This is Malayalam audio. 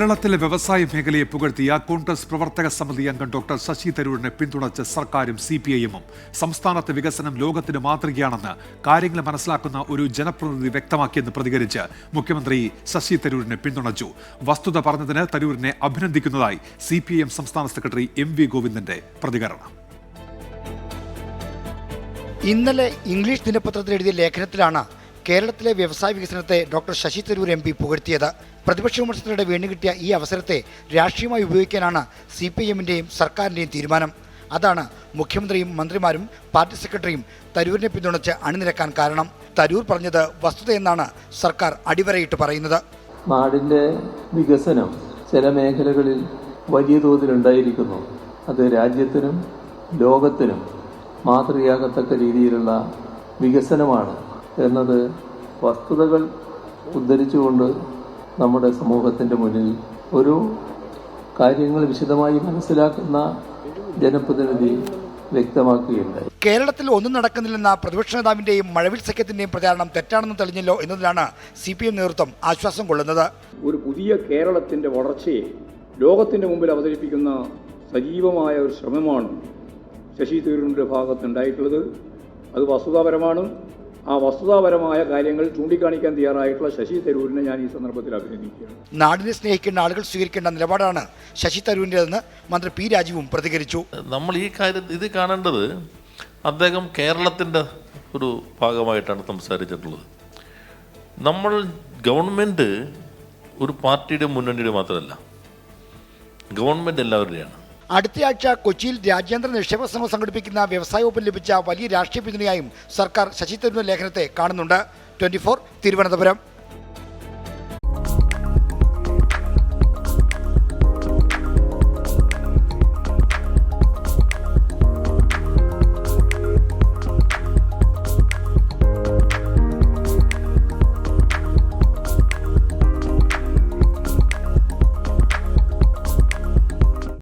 കേരളത്തിലെ വ്യവസായ മേഖലയെ പുകഴ്ത്തിയ കോൺഗ്രസ് പ്രവർത്തക സമിതി അംഗം ഡോക്ടർ ശശി തരൂരിനെ പിന്തുണച്ച് സർക്കാരും സിപിഐഎമ്മും സംസ്ഥാനത്തെ വികസനം ലോകത്തിന് മാതൃകയാണെന്ന് കാര്യങ്ങൾ മനസ്സിലാക്കുന്ന ഒരു ജനപ്രതിനിധി വ്യക്തമാക്കിയെന്ന് പ്രതികരിച്ച് മുഖ്യമന്ത്രി ശശി തരൂരിനെ പിന്തുണച്ചു. വസ്തുത പറഞ്ഞതിന് തരൂരിനെ അഭിനന്ദിക്കുന്നതായി സിപിഐഎം സംസ്ഥാന സെക്രട്ടറി MV ഗോവിന്ദന്റെ പ്രതികരണം. ഇന്നലെ ഇംഗ്ലീഷ് ദിനപത്രത്തിൽ എഴുതിയ ലേഖനത്തിലാണ് കേരളത്തിലെ വ്യവസായ വികസനത്തെ ഡോക്ടർ ശശി തരൂർ MP പുകഴ്ത്തിയത്. പ്രതിപക്ഷ വിമർശനത്തിനിടെ വീണ്ടുകിട്ടിയ ഈ അവസരത്തെ രാഷ്ട്രീയമായി ഉപയോഗിക്കാനാണ് CPIMന്റെയും സർക്കാരിന്റെയും തീരുമാനം. അതാണ് മുഖ്യമന്ത്രിയും മന്ത്രിമാരും പാർട്ടി സെക്രട്ടറിയും തരൂരിനെ പിന്തുണച്ച് അണിനിരക്കാൻ കാരണം. തരൂർ പറഞ്ഞത് വസ്തുതയെന്നാണ് സർക്കാർ അടിവരയിട്ട് പറയുന്നത്. നാടിൻ്റെ വികസനം ചില മേഖലകളിൽ വലിയ തോതിലുണ്ടായിരിക്കുന്നു. അത് രാജ്യത്തിനും ലോകത്തിനും മാതൃകയാകത്തക്ക രീതിയിലുള്ള വികസനമാണ് എന്നത് വസ്തുതകൾ ഉദ്ധരിച്ചുകൊണ്ട് നമ്മുടെ സമൂഹത്തിൻ്റെ മുന്നിൽ ഒരു കാര്യങ്ങൾ വിശദമായി മനസ്സിലാക്കുന്ന ജനപ്രതിനിധി വ്യക്തമാക്കുകയുണ്ടായി. കേരളത്തിൽ ഒന്നും നടക്കുന്നില്ലെന്ന പ്രതിപക്ഷ നേതാവിന്റെയും മഴവിൽ സഖ്യത്തിന്റെയും പ്രചാരണം തെറ്റാണെന്ന് തെളിഞ്ഞല്ലോ എന്നതിലാണ് CPM നേതൃത്വം ആശ്വാസം കൊള്ളുന്നത്. ഒരു പുതിയ കേരളത്തിന്റെ വളർച്ചയെ ലോകത്തിന്റെ മുമ്പിൽ അവതരിപ്പിക്കുന്ന സജീവമായ ഒരു ശ്രമമാണ് ശശി തരൂരിന്റെ ഭാഗത്തുണ്ടായിട്ടുള്ളത്. അത് വസ്തുതാപരമാണ്. ആ വസ്തുതാപരമായ കാര്യങ്ങൾ ചൂണ്ടിക്കാണിക്കാൻ തയ്യാറായിട്ടുള്ള ശശി തരൂരിനെ ഞാൻ ഈ സന്ദർഭത്തിൽ അഭിനന്ദിക്കുകയാണ്. നാടിനെ സ്നേഹിക്കേണ്ട ആളുകൾ സ്വീകരിക്കേണ്ട നിലപാടാണ് ശശി തരൂരിൻ്റെതെന്ന് മന്ത്രി P. രാജീവും പ്രതികരിച്ചു. നമ്മൾ ഈ ഇത് കാണേണ്ടത് അദ്ദേഹം കേരളത്തിൻ്റെ ഒരു ഭാഗമായിട്ടാണ് സംസാരിച്ചിട്ടുള്ളത്. നമ്മൾ ഗവൺമെൻറ് ഒരു പാർട്ടിയുടെ മുന്നണിയുടെ മാത്രമല്ല, ഗവൺമെൻറ് എല്ലാവരുടെയാണ്. അടുത്തയാഴ്ച കൊച്ചിയിൽ രാജ്യാന്തര നിക്ഷേപ സംഘം സംഘടിപ്പിക്കുന്ന വ്യവസായ വകുപ്പിൽ ലഭിച്ച വലിയ രാഷ്ട്രീയ പിന്തുണയായും സർക്കാർ ശശി തരൂരിന്റെ ലേഖനത്തെ കാണുന്നുണ്ട്. 24 തിരുവനന്തപുരം.